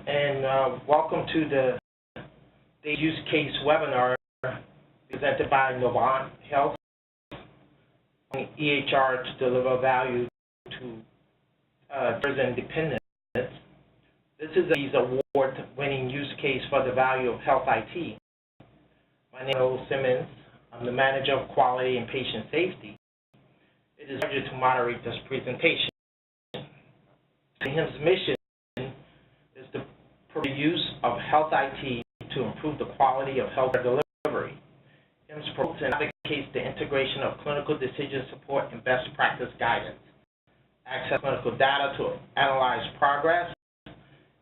and welcome to the use case webinar presented by Novant Health on EHR to deliver value to prison dependents. This is a Davies Award-winning use case for the value of health IT. My name is Will Simmons. I'm the Manager of Quality and Patient Safety. It is a pleasure to moderate this presentation. The HIMSS mission is to promote the use of health IT to improve the quality of healthcare delivery. HIMSS promotes and advocates the integration of clinical decision support and best practice guidance, access clinical data to analyze progress,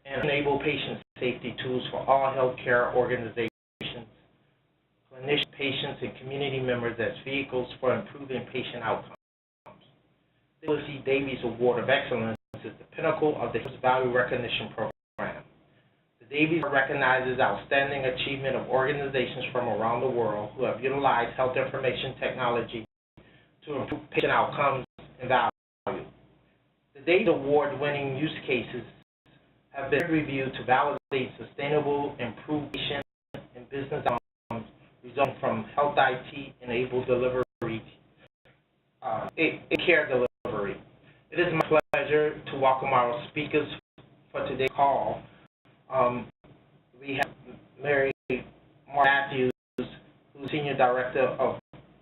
and enable patient safety tools for all healthcare organizations, clinicians, patients, and community members as vehicles for improving patient outcomes. The Nicholas E. Davies Award of Excellence is the pinnacle of the HIMSS Value Recognition Program. The Davies Award recognizes outstanding achievement of organizations from around the world who have utilized health information technology to improve patient outcomes and value. The Davies Award-winning use cases have been reviewed to validate sustainable, improved patient and business outcomes resulting from health IT-enabled delivery, care delivery. It is my pleasure to welcome our speakers for today's call. We have Mary Matthews, who's Senior Director of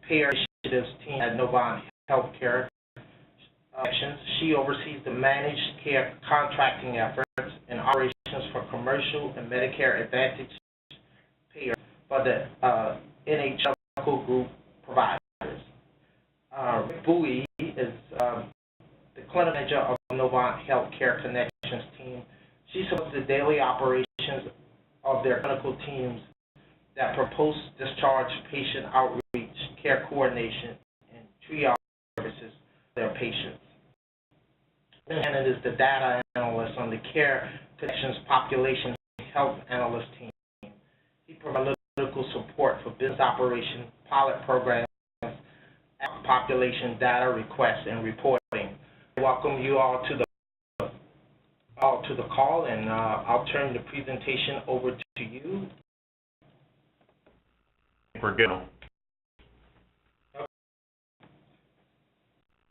Payer Initiatives Team at Novant Health. She oversees the managed care contracting efforts and operations for commercial and Medicare Advantage payers for the NHL group providers. Rick Bowie is the clinical manager of Novant Healthcare Connections team. She supports the daily operations of their clinical teams that propose discharge, patient outreach, care coordination, and triage services for their patients. And it is the data analyst on the Care Connections Population Health Analyst team. He provides analytical support for business operation, pilot programs, population data requests, and reporting. I welcome you all to the call, and I'll turn the presentation over to you. We're good.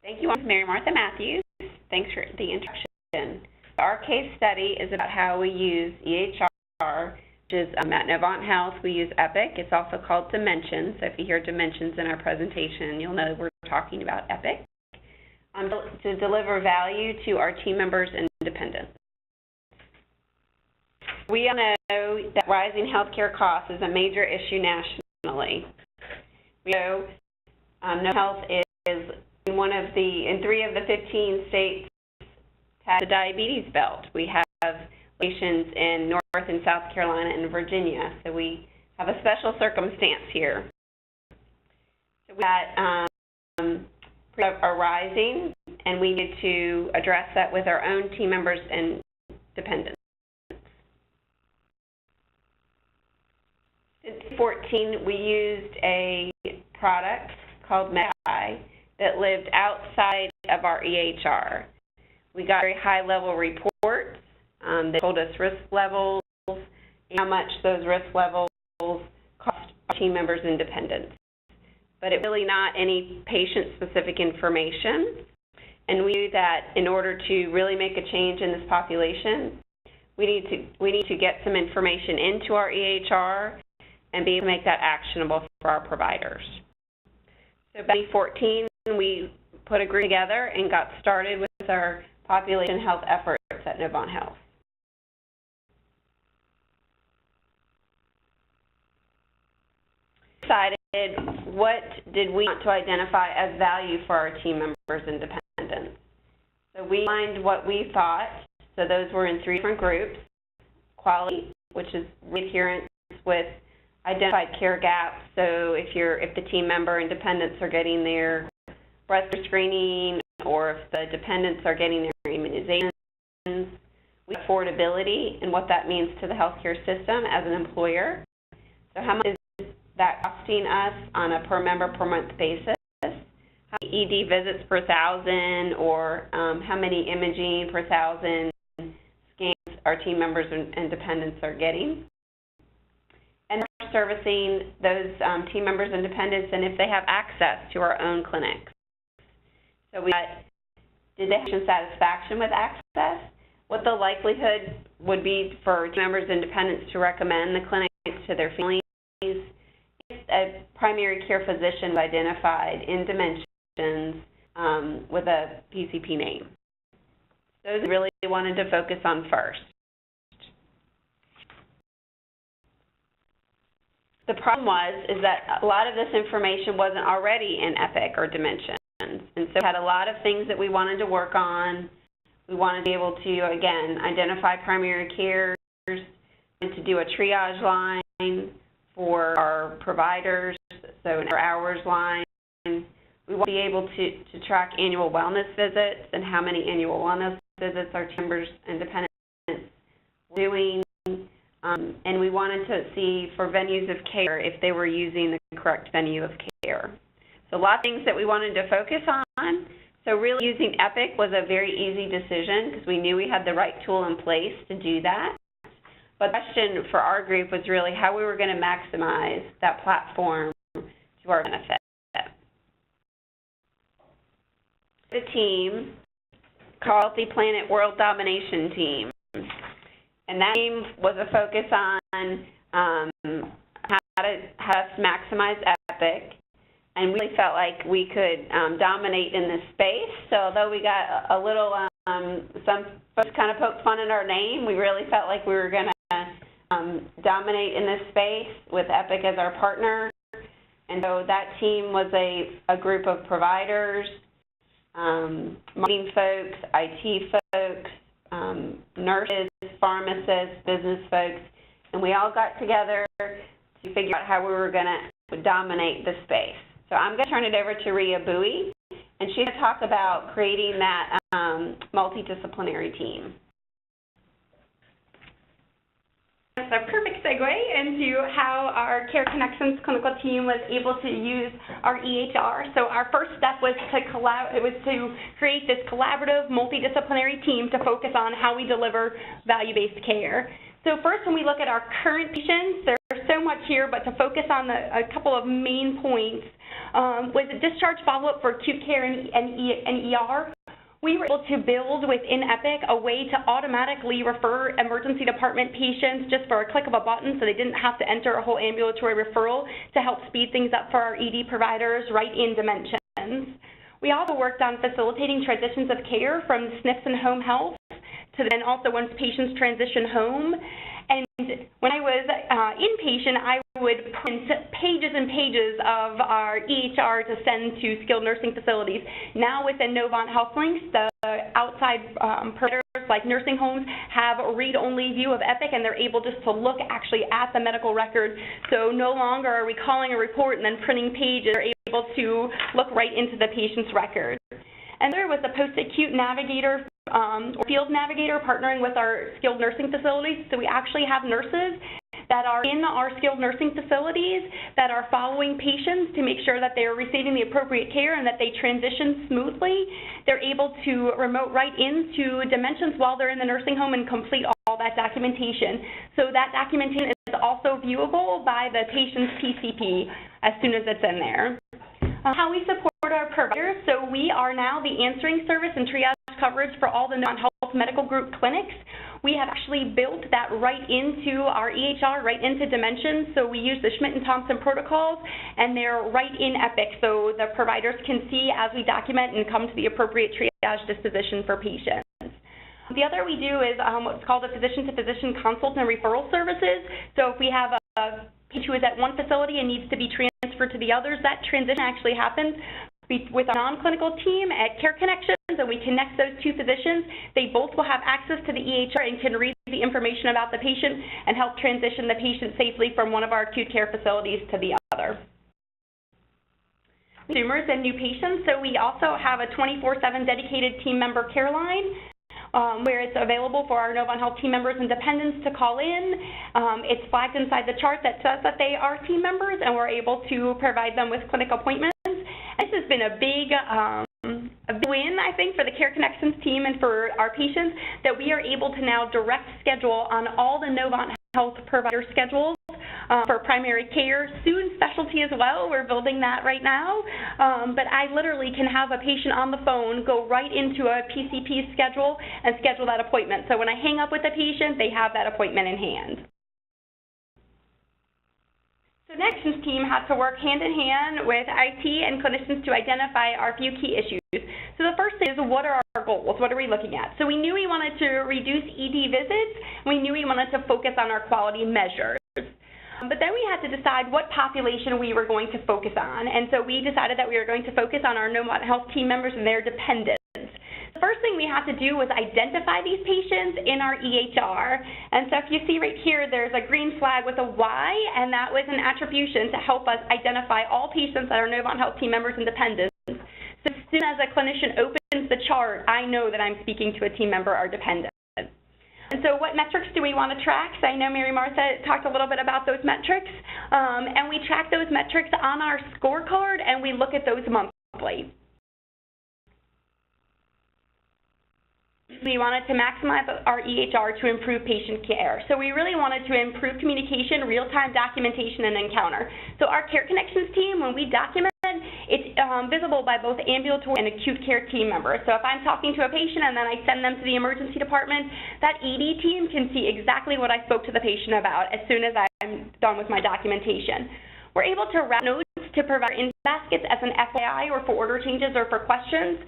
Thank you, Mary Martha Matthews. Thanks for the introduction. Our case study is about how we use EHR, which is at Novant Health. We use Epic. It's also called Dimensions. So if you hear Dimensions in our presentation, you'll know we're talking about Epic. To deliver value to our team members and dependents. We all know that rising healthcare costs is a major issue nationally. We know Novant Health is in 3 of the 15 states has the diabetes belt. We have locations in North and South Carolina and Virginia, so we have a special circumstance here. So that are rising, and we need to address that with our own team members and dependents. In 2014, we used a product called Medify that lived outside of our EHR. We got very high-level reports that told us risk levels and how much those risk levels cost our team members and dependents. But it's really not any patient-specific information. And we knew that in order to really make a change in this population, we need to get some information into our EHR and be able to make that actionable for our providers. So in 2014, we put a group together and got started with our population health efforts at Novant Health. Decided what did we want to identify as value for our team members and dependents. So we defined what we thought. So those were in 3 different groups. Quality, which is adherence with identified care gaps. So if the team member and dependents are getting their breast screening, or if the dependents are getting their immunizations. We have affordability and what that means to the healthcare system as an employer. So how much is that costing us on a per member per month basis? How many ED visits per 1,000, or how many imaging per 1,000 scans our team members and dependents are getting. And we're servicing those team members and dependents, and if they have access to our own clinics. So we got, did they have patient satisfaction with access? What the likelihood would be for team members and dependents to recommend the clinic to their families. A primary care physician identified in Dimensions with a PCP name. Those we really wanted to focus on first. The problem is that a lot of this information wasn't already in Epic or Dimensions, and so we had a lot of things that we wanted to work on. We wanted to be able to, again, identify primary cares, and to do a triage line for our providers, so an hours line. We want to be able to track annual wellness visits and how many annual wellness visits our team members and dependents were doing. And we wanted to see for venues of care if they were using the correct venue of care. So a lot of things that we wanted to focus on. So really using Epic was a very easy decision because we knew we had the right tool in place to do that. But the question for our group was really how we were going to maximize that platform to our benefit. The team called the Planet World Domination Team. And that team was a focus on how to maximize Epic. And we really felt like we could dominate in this space. So although we got a little, some folks kind of poked fun at our name, we really felt like we were going to dominate in this space with Epic as our partner. And so that team was a group of providers, marketing folks, IT folks, nurses, pharmacists, business folks, and we all got together to figure out how we were going to dominate the space. So I'm going to turn it over to Rhea Bowie, and she's going to talk about creating that multidisciplinary team. That's a perfect segue into how our Care Connections clinical team was able to use our EHR. So our first step was to create this collaborative, multidisciplinary team to focus on how we deliver value-based care. So first, when we look at our current patients, there's so much here, but to focus on a couple of main points, was discharge follow-up for acute care and ER. We were able to build within Epic a way to automatically refer emergency department patients just for a click of a button so they didn't have to enter a whole ambulatory referral to help speed things up for our ED providers right in Dimensions. We also worked on facilitating transitions of care from SNFs and home health to then also once patients transition home. And when I was inpatient, I would print pages and pages of our EHR to send to skilled nursing facilities. Now within Novant Health links, the outside providers like nursing homes have a read-only view of Epic, and they're able just to look actually at the medical record. So no longer are we calling a report and then printing pages. They're able to look right into the patient's record. And there was the post-acute navigator or field navigator partnering with our skilled nursing facilities. So we actually have nurses that are in our skilled nursing facilities that are following patients to make sure that they are receiving the appropriate care and that they transition smoothly. They're able to remote right into Dimensions while they're in the nursing home and complete all that documentation. So that documentation is also viewable by the patient's PCP as soon as it's in there. How we support our providers, so we are now the answering service and triage coverage for all the Novant Health medical group clinics. We have actually built that right into our EHR, right into Dimensions. So we use the Schmidt and Thompson protocols, and they're right in Epic, so the providers can see as we document and come to the appropriate triage disposition for patients. The other we do is what's called a physician-to-physician consult and referral services. So if we have a patient who is at one facility and needs to be transferred to the others, that transition actually happens with our non-clinical team at Care Connections, and we connect those two physicians. They both will have access to the EHR and can read the information about the patient and help transition the patient safely from one of our acute care facilities to the other. Consumers and new patients, so we also have a 24/7 dedicated team member care line where it's available for our Novant Health team members and dependents to call in. It's flagged inside the chart that says that they are team members, and we're able to provide them with clinic appointments. This has been a big a win, I think, for the Care Connections team and for our patients, that we are able to now direct schedule on all the Novant Health provider schedules for primary care, soon specialty as well. We're building that right now. But I literally can have a patient on the phone go right into a PCP schedule and schedule that appointment. So when I hang up with the patient, they have that appointment in hand. So the HIMSS team had to work hand in hand with IT and clinicians to identify our few key issues. So the first is, what are our goals? What are we looking at? So we knew we wanted to reduce ED visits. We knew we wanted to focus on our quality measures. But then we had to decide what population we were going to focus on. And so we decided that we were going to focus on our Novant Health team members and their dependents. The first thing we had to do was identify these patients in our EHR. And so if you see right here, there's a green flag with a Y, and that was an attribution to help us identify all patients that are Novant Health team members and dependents. So as soon as a clinician opens the chart, I know that I'm speaking to a team member or dependent. And so what metrics do we want to track? So I know Mary Martha talked a little bit about those metrics. And we track those metrics on our scorecard, and we look at those monthly. We wanted to maximize our EHR to improve patient care. So we really wanted to improve communication, real-time documentation, and encounter. So our Care Connections team, when we document, it's visible by both ambulatory and acute care team members. So if I'm talking to a patient and then I send them to the emergency department, that ED team can see exactly what I spoke to the patient about as soon as I'm done with my documentation. We're able to route notes to provide in baskets as an FYI or for order changes or for questions.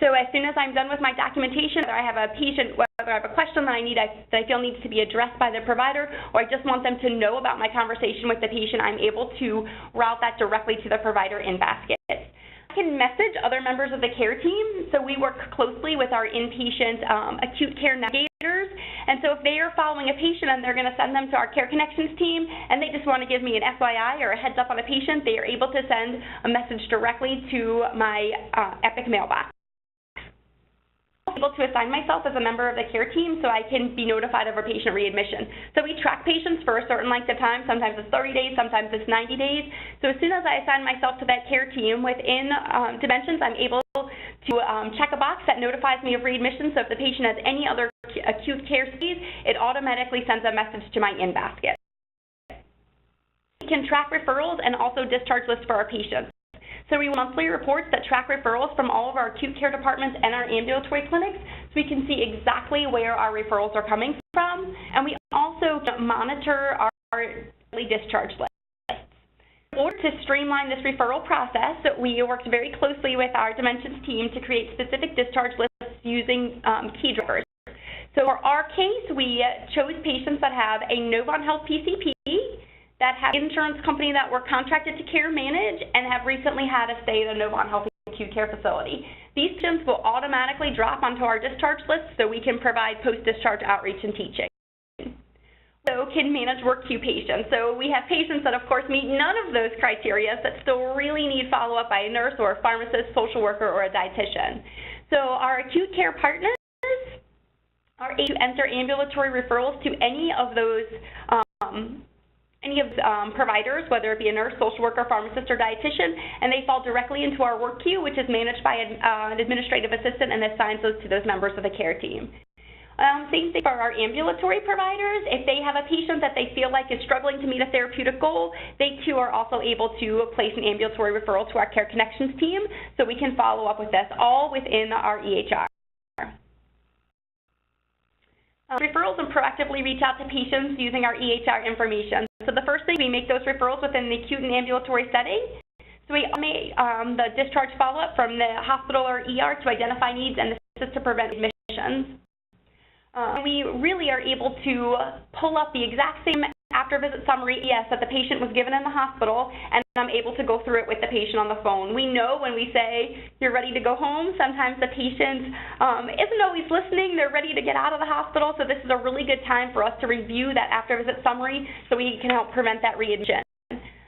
So as soon as I'm done with my documentation, whether I have a patient, whether I have a question that I feel needs to be addressed by the provider, or I just want them to know about my conversation with the patient, I'm able to route that directly to the provider in baskets. I can message other members of the care team. So we work closely with our inpatient acute care navigators. And so if they are following a patient and they're going to send them to our Care Connections team and they just want to give me an FYI or a heads up on a patient, they are able to send a message directly to my Epic mailbox. I'm able to assign myself as a member of the care team so I can be notified of a patient readmission. So we track patients for a certain length of time. Sometimes it's 30 days, sometimes it's 90 days. So as soon as I assign myself to that care team within Dimensions, I'm able to check a box that notifies me of readmission. So if the patient has any other acute care stays, it automatically sends a message to my in-basket. We can track referrals and also discharge lists for our patients. So we have monthly reports that track referrals from all of our acute care departments and our ambulatory clinics, so we can see exactly where our referrals are coming from. And we also monitor our daily discharge lists. In order to streamline this referral process, we worked very closely with our Dimensions team to create specific discharge lists using key drivers. So for our case, we chose patients that have a Novant Health PCP, that have an insurance company that we're contracted to care manage, and have recently had a stay at a Novant Health acute care facility. These patients will automatically drop onto our discharge list so we can provide post-discharge outreach and teaching. So can manage work queue patients. So we have patients that of course meet none of those criteria that still really need follow-up by a nurse or a pharmacist, social worker, or a dietitian. So our acute care partners are able to enter ambulatory referrals to any of those providers, whether it be a nurse, social worker, pharmacist, or dietitian, and they fall directly into our work queue, which is managed by an administrative assistant and assigns those to those members of the care team. Same thing for our ambulatory providers. If they have a patient that they feel like is struggling to meet a therapeutic goal, they too are also able to place an ambulatory referral to our Care Connections team, so we can follow up with this all within our EHR. Referrals and proactively reach out to patients using our EHR information. So the first thing, we make those referrals within the acute and ambulatory setting. So we automate the discharge follow-up from the hospital or ER to identify needs and assist to prevent admissions. We really are able to pull up the exact same after-visit summary that the patient was given in the hospital, and I'm able to go through it with the patient on the phone. We know when we say, you're ready to go home, sometimes the patient isn't always listening. They're ready to get out of the hospital, so this is a really good time for us to review that after-visit summary so we can help prevent that readmission.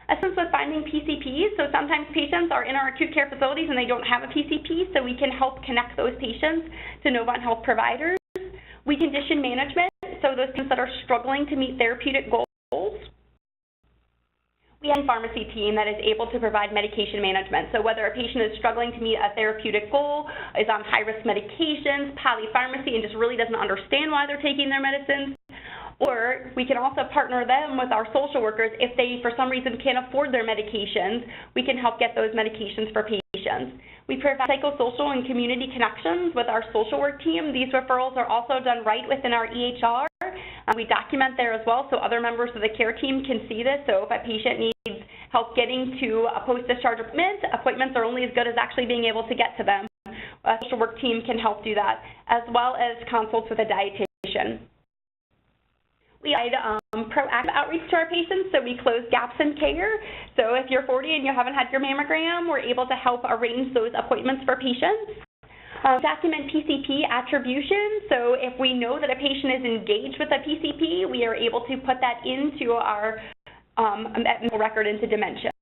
Assistance with finding PCPs, so sometimes patients are in our acute care facilities and they don't have a PCP, so we can help connect those patients to Novant Health providers. We condition management, so those patients that are struggling to meet therapeutic goals. We have a pharmacy team that is able to provide medication management. So whether a patient is struggling to meet a therapeutic goal, is on high-risk medications, polypharmacy, and just really doesn't understand why they're taking their medicines, or we can also partner them with our social workers if they, for some reason, can't afford their medications. We can help get those medications for patients. We provide psychosocial and community connections with our social work team. These referrals are also done right within our EHR. We document there as well so other members of the care team can see this. So if a patient needs help getting to a post-discharge appointment, appointments are only as good as actually being able to get to them. A social work team can help do that, as well as consults with a dietitian. We provide proactive outreach to our patients, so we close gaps in care. So if you're 40 and you haven't had your mammogram, we're able to help arrange those appointments for patients. Document PCP attribution, so if we know that a patient is engaged with a PCP, we are able to put that into our medical record into dimensions.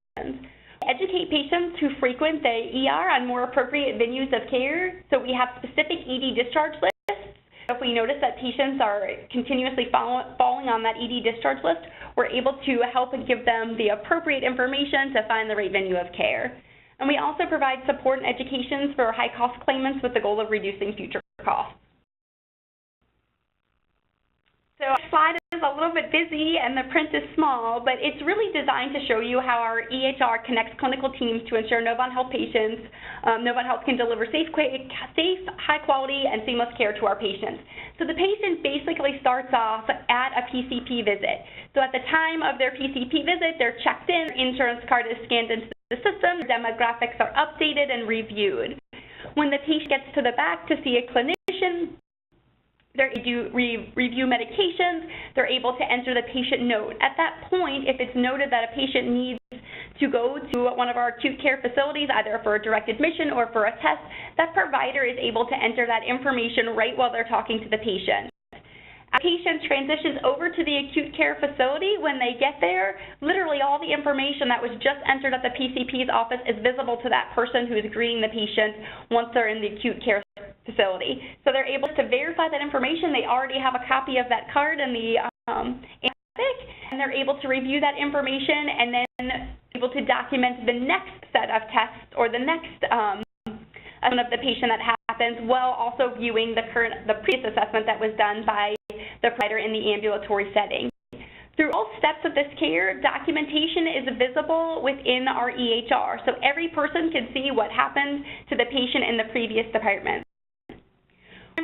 Educate patients who frequent the ER on more appropriate venues of care, so we have specific ED discharge lists. If we notice that patients are continuously falling on that ED discharge list, we're able to help and give them the appropriate information to find the right venue of care. And we also provide support and education for high-cost claimants with the goal of reducing future costs. So our slide is a little bit busy and the print is small, but it's really designed to show you how our EHR connects clinical teams to ensure Novant Health patients, Novant Health can deliver safe, high quality, and seamless care to our patients. So the patient basically starts off at a PCP visit. So at the time of their PCP visit, they're checked in, insurance card is scanned into the system, demographics are updated and reviewed. When the patient gets to the back to see a clinician, they do review medications, they're able to enter the patient note. At that point, if it's noted that a patient needs to go to one of our acute care facilities, either for a direct admission or for a test, that provider is able to enter that information right while they're talking to the patient. A patient transitions over to the acute care facility. When they get there, literally all the information that was just entered at the PCP's office is visible to that person who is greeting the patient once they're in the acute care facility. So they're able to verify that information. They already have a copy of that card in the Epic, and they're able to review that information and then able to document the next set of tests or the next assessment of the patient that happens, while also viewing the previous assessment that was done by the provider in the ambulatory setting. Through all steps of this care, documentation is visible within our EHR, so every person can see what happened to the patient in the previous department.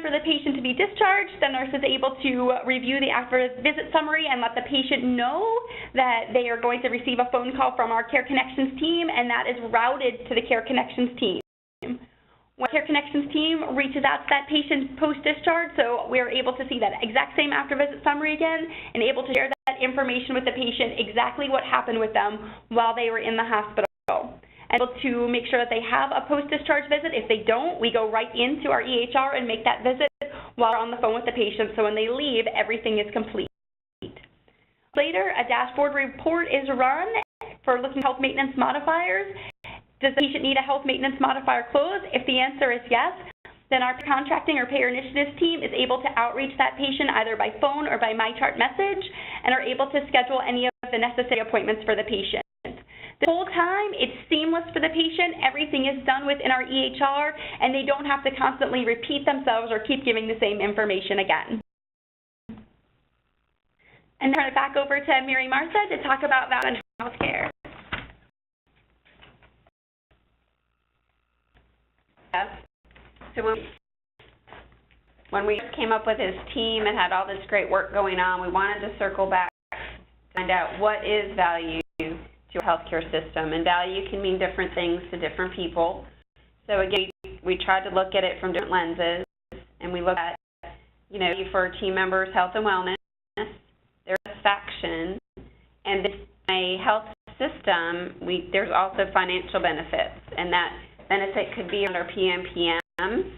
For the patient to be discharged, the nurse is able to review the after-visit summary and let the patient know that they are going to receive a phone call from our Care Connections team, and that is routed to the Care Connections team. When Care Connections team reaches out to that patient post-discharge, so we're able to see that exact same after-visit summary again and able to share that information with the patient, exactly what happened with them while they were in the hospital. And able to make sure that they have a post-discharge visit. If they don't, we go right into our EHR and make that visit while we're on the phone with the patient, so when they leave, everything is complete. Later, a dashboard report is run for looking at health maintenance modifiers. Does the patient need a health maintenance modifier close? If the answer is yes, then our contracting or payer initiatives team is able to outreach that patient either by phone or by MyChart message and are able to schedule any of the necessary appointments for the patient. The whole time, it's seamless for the patient. Everything is done within our EHR, and they don't have to constantly repeat themselves or keep giving the same information again. And turn it back over to Mary Martha to talk about value in healthcare. Yes. So when we came up with this team and had all this great work going on, we wanted to circle back to find out what is value to a healthcare system, and value can mean different things to different people. So again, we tried to look at it from different lenses, and we look at, for our team members' health and wellness, their satisfaction, and in a health system, there's also financial benefits, and that benefit could be under PMPM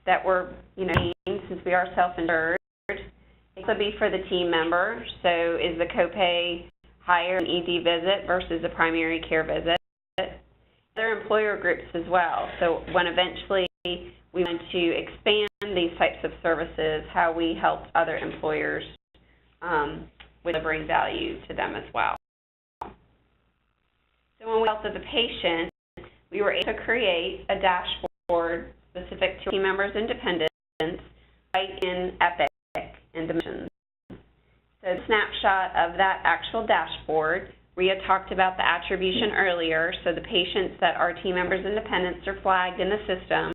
that we're, since we are self-insured. It could be for the team member. So is the copay higher an ED visit versus a primary care visit? Other employer groups as well. So when eventually we want to expand these types of services, how we help other employers with delivering value to them as well. So when we felt as a patient, we were able to create a dashboard specific to team members and dependents right in Epic and Dimensions. So a snapshot of that actual dashboard. Rhea talked about the attribution earlier, so the patients that are team members and dependents are flagged in the system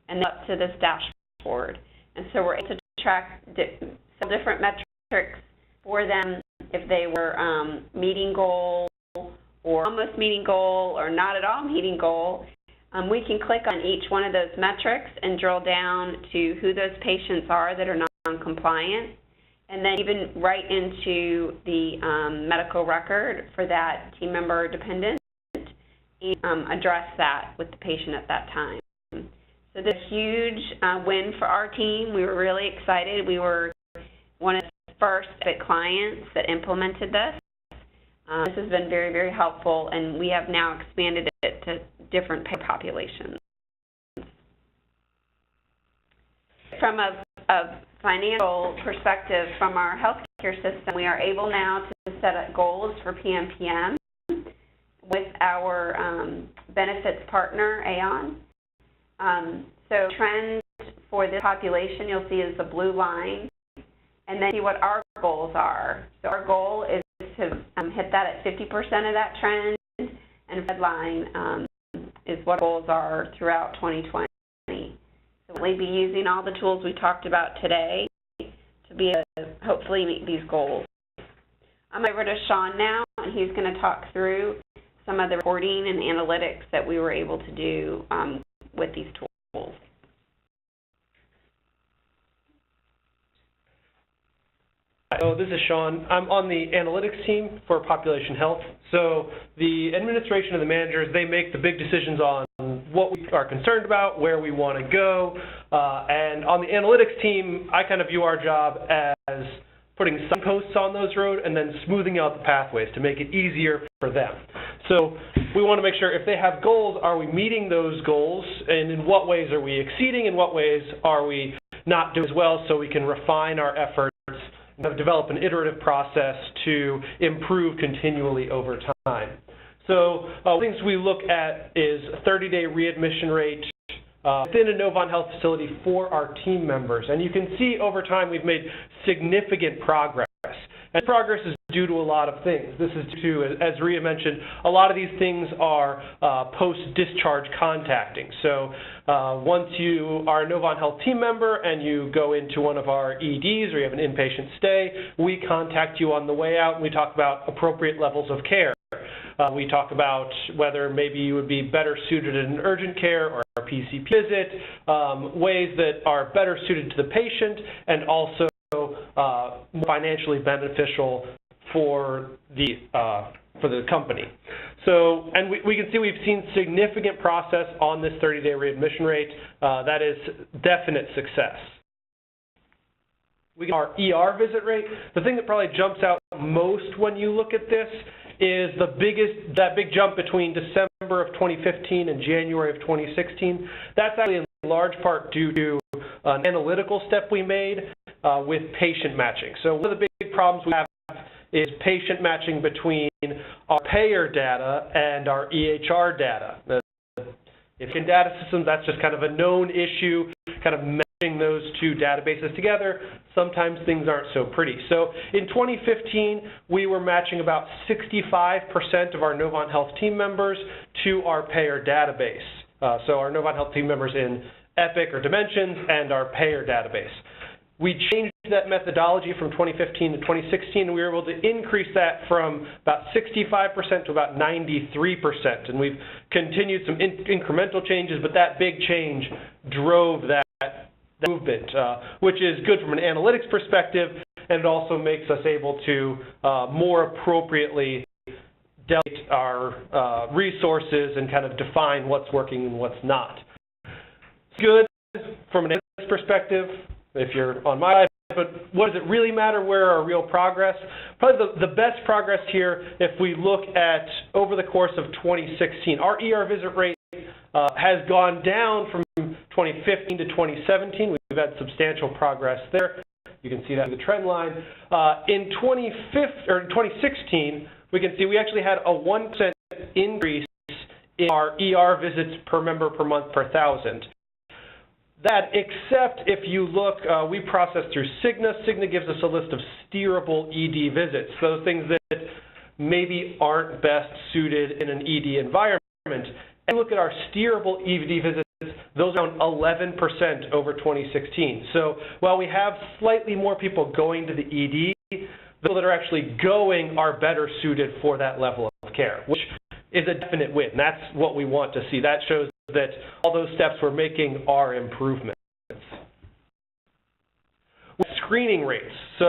and up to this dashboard. And so we're able to track several different metrics for them if they were meeting goal or almost meeting goal or not at all meeting goal. We can click on each one of those metrics and drill down to who those patients are that are non-compliant, and then even right into the medical record for that team member or dependent and address that with the patient at that time. So this is a huge win for our team. We were really excited. We were one of the first clients that implemented this. This has been very, very helpful, and we have now expanded it to different payer populations. From a financial perspective, from our healthcare system, we are able now to set up goals for PMPM with our benefits partner, Aon. So trends for this population you'll see is the blue line, and then see what our goals are. So our goal is to hit that at 50% of that trend, and red line is what goals are throughout 2020. So we'll be using all the tools we talked about today to be able to hopefully meet these goals. I'm over to Sean now, and he's going to talk through some of the reporting and analytics that we were able to do with these tools. So this is Sean. I'm on the analytics team for population health. So the administration and the managers, they make the big decisions on what we are concerned about, where we want to go. And on the analytics team, I kind of view our job as putting signposts on those roads and then smoothing out the pathways to make it easier for them. So we want to make sure if they have goals, are we meeting those goals, and in what ways are we exceeding, in what ways are we not doing as well, so we can refine our efforts, develop an iterative process to improve continually over time. So things we look at is 30-day readmission rate within a Novant Health facility for our team members. And you can see over time we've made significant progress. And progress is due to a lot of things. This is due to, as Rhea mentioned, a lot of these things are post-discharge contacting. So once you are a Novant Health team member and you go into one of our EDs or you have an inpatient stay, we contact you on the way out and we talk about appropriate levels of care. We talk about whether maybe you would be better suited in an urgent care or a PCP visit, ways that are better suited to the patient and also more financially beneficial for the company. So, and we can see we've seen significant process on this 30-day readmission rate. That is definite success. We get our ER visit rate. The thing that probably jumps out most when you look at this is that big jump between December of 2015 and January of 2016. That's actually in large part due to an analytical step we made with patient matching. So one of the big problems we have is patient matching between our payer data and our EHR data. If in data systems, that's just kind of a known issue, kind of matching those two databases together. Sometimes things aren't so pretty. So in 2015, we were matching about 65% of our Novant Health team members to our payer database. So our Novant Health team members in Epic or Dimensions and our payer database. We changed that methodology from 2015 to 2016, and we were able to increase that from about 65% to about 93%. And we've continued some incremental changes, but that big change drove that movement, which is good from an analytics perspective, and it also makes us able to more appropriately delegate our resources and kind of define what's working and what's not. It's good from an analytics perspective, if you're on my side, but what does it really matter? Where are our real progress? Probably the best progress here, if we look at over the course of 2016, our ER visit rate has gone down from 2015 to 2017. We've had substantial progress there. You can see that in the trend line. In 2016, we can see we actually had a 1% increase in our ER visits per member per month per 1,000. That, except if you look, we process through Cigna. Cigna gives us a list of steerable ED visits, those things that maybe aren't best suited in an ED environment. And look at our steerable ED visits, those are down 11% over 2016. So while we have slightly more people going to the ED, the people that are actually going are better suited for that level of care, which is a definite win. That's what we want to see. That shows that all those steps we're making are improvements. Screening rates. So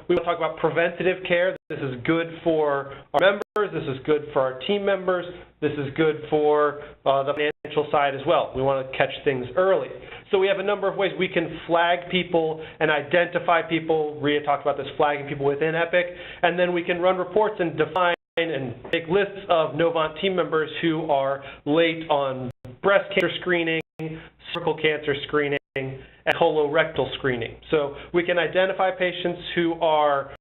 we want to talk about preventative care. This is good for our members. This is good for our team members. This is good for the financial side as well. We want to catch things early. So we have a number of ways we can flag people and identify people. Rhea talked about this, flagging people within Epic. And then we can run reports and define and make lists of Novant team members who are late on breast cancer screening, cervical cancer screening, and colorectal screening. So we can identify patients who are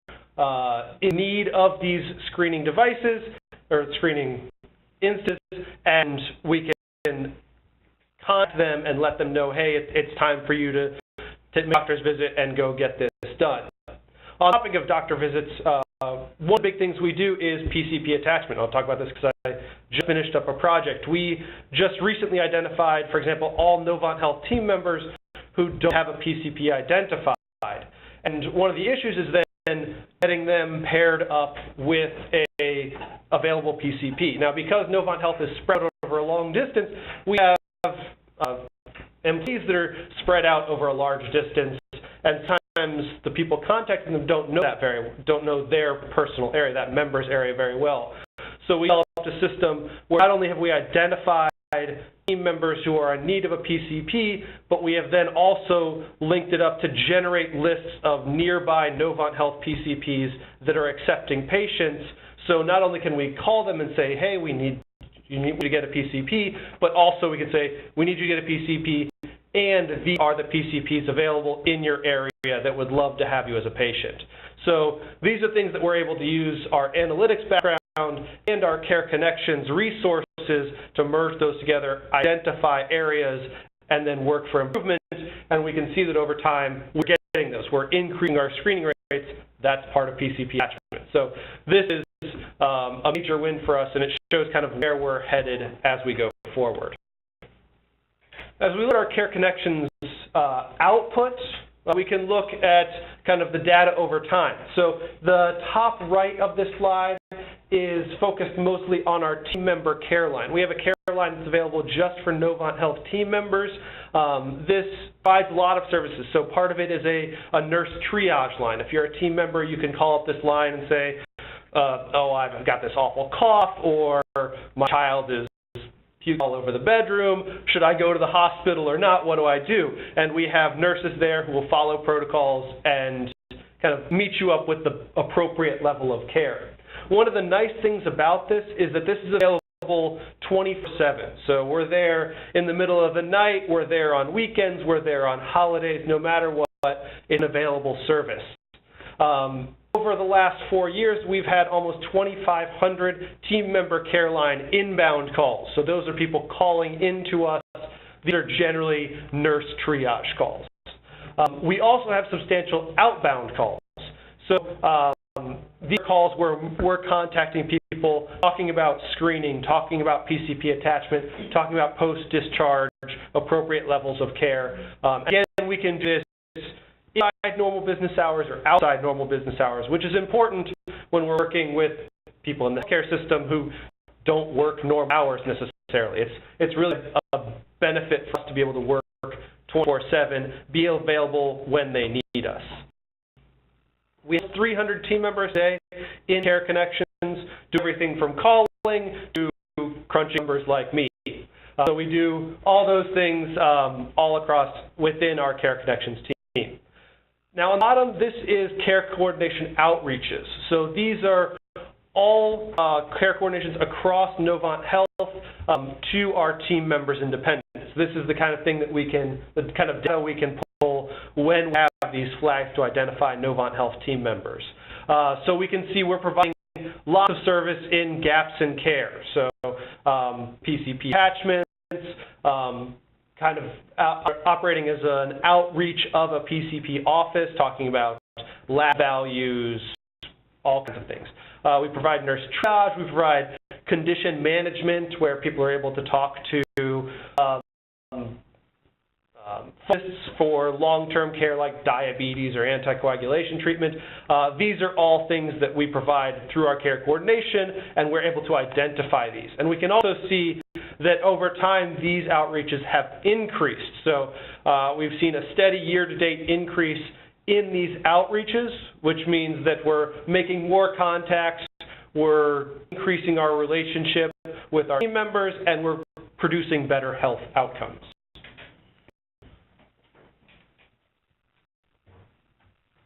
in need of these screening devices or screening instances, and we can contact them and let them know, hey, it's time for you to take a doctor's visit and go get this done. On the topic of doctor visits, one of the big things we do is PCP attachment. I'll talk about this because I just finished up a project. We just recently identified, for example, all Novant Health team members who don't have a PCP identified. And one of the issues is then getting them paired up with a available PCP. Now, because Novant Health is spread over a long distance, we have employees that are spread out over a large distance, and sometimes the people contacting them don't know their personal area, that member's area very well. So we developed a system where not only have we identified team members who are in need of a PCP, but we have then also linked it up to generate lists of nearby Novant Health PCPs that are accepting patients. So not only can we call them and say, hey, you need to get a PCP, but also we can say, we need you to get a PCP, and these are the PCPs available in your area that would love to have you as a patient. So these are things that we're able to use our analytics background and our Care Connections resources to merge those together, identify areas, and then work for improvement. And we can see that over time, we're getting those. We're increasing our screening rates. That's part of PCP attachment. So this is a major win for us, and it shows kind of where we're headed as we go forward. As we look at our Care Connections output, we can look at kind of the data over time. So the top right of this slide is focused mostly on our team member care line. We have a care line that's available just for Novant Health team members. This provides a lot of services. So part of it is a nurse triage line. If you're a team member, you can call up this line and say, oh, I've got this awful cough, or my child is puking all over the bedroom. Should I go to the hospital or not? What do I do? And we have nurses there who will follow protocols and kind of meet you up with the appropriate level of care. One of the nice things about this is that this is available 24/7. So we're there in the middle of the night, we're there on weekends, we're there on holidays, no matter what, it's an available service. Over the last 4 years, we've had almost 2,500 team member care line inbound calls. So those are people calling into us. These are generally nurse triage calls. We also have substantial outbound calls. So these are calls where we're contacting people, talking about screening, talking about PCP attachment, talking about post-discharge, appropriate levels of care. Again, we can do this inside normal business hours or outside normal business hours, which is important when we're working with people in the healthcare system who don't work normal hours necessarily. It's really a benefit for us to be able to work 24/7, be available when they need us. We have 300 team members today in Care Connections, do everything from calling to crunching numbers like me. So we do all those things all across within our Care Connections team. Now on the bottom, this is care coordination outreaches. So these are all care coordinations across Novant Health to our team members' independence. This is the kind of thing that the kind of data we can pull when we have these flags to identify Novant Health team members. So we can see we're providing lots of service in gaps in care. So PCP attachments, kind of operating as an outreach of a PCP office, talking about lab values, all kinds of things. We provide nurse triage, we provide condition management, where people are able to talk to lists for long-term care like diabetes or anticoagulation treatment. These are all things that we provide through our care coordination, and we're able to identify these. And we can also see that over time these outreaches have increased. So we've seen a steady year-to-date increase in these outreaches, which means that we're making more contacts, we're increasing our relationship with our team members, and we're producing better health outcomes.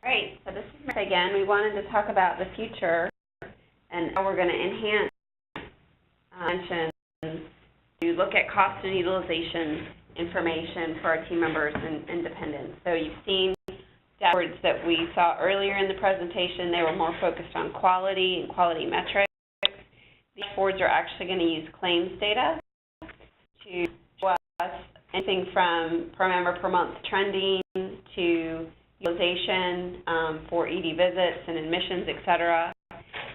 Great. So this is Martha again. We wanted to talk about the future and how we're going to enhance to look at cost and utilization information for our team members and dependents. So you've seen dashboards that we saw earlier in the presentation. They were more focused on quality and quality metrics. These dashboards are actually going to use claims data to show us anything from per member per month trending to utilization for ED visits and admissions, et cetera.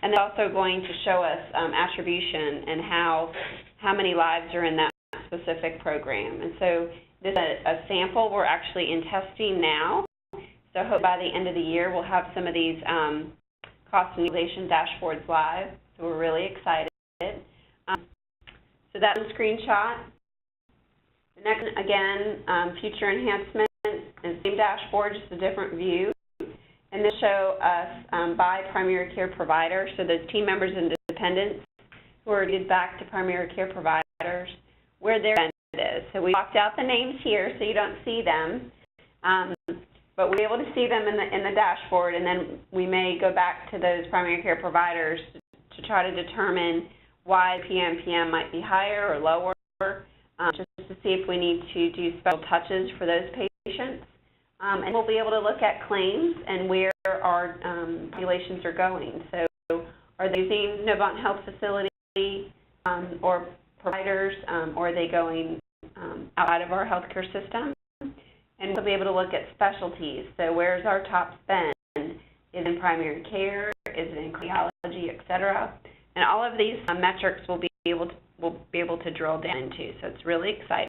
And they're also going to show us attribution and how many lives are in that specific program. And so this is a sample we're actually in testing now. So hopefully by the end of the year we'll have some of these cost and utilization dashboards live. So we're really excited. So that's a screenshot. The next, again, future enhancement is the same dashboard, just a different view. And this show us by primary care provider, so those team members and dependents who are due back to primary care providers, where their spend is. So we blocked out the names here so you don't see them, but we're able to see them in the dashboard, and then we may go back to those primary care providers to try to determine why PMPM might be higher or lower, just to see if we need to do special touches for those patients. And we'll be able to look at claims and where our populations are going. So are they using Novant Health facility or providers, or are they going outside of our healthcare system? And we'll be able to look at specialties. So where's our top spend? Is it in primary care? Is it in cardiology, et cetera? And all of these metrics we'll be able to drill down into. So it's really exciting.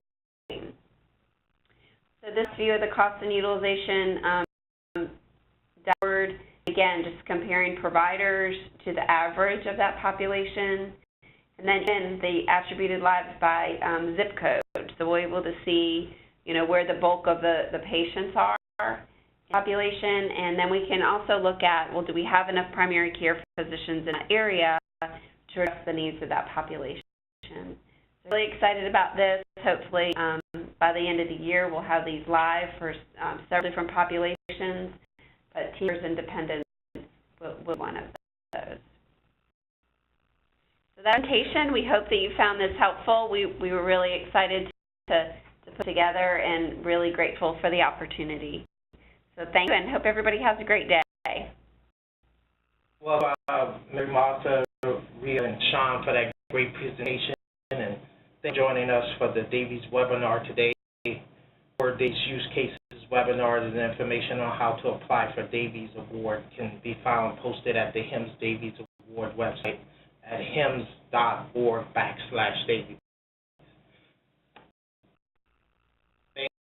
So this view of the cost and utilization dashboard, again, just comparing providers to the average of that population, and then the attributed lives by zip code. So we'll be able to see, where the bulk of the patients are in the population, and then we can also look at, well, do we have enough primary care physicians in that area to address the needs of that population? So really excited about this. Hopefully, by the end of the year, we'll have these live for several different populations, but teamers and dependents will be one of those. So that presentation, we hope that you found this helpful. We were really excited to put together and really grateful for the opportunity. So thank you, and hope everybody has a great day. Well, Mary Martha, Rhea, and Sean for that great presentation, and thanks for joining us for the Davies webinar today. For Davies Use Cases webinar, and information on how to apply for Davies Award can be found posted at the HIMSS Davies Award website at hims.org/Davies.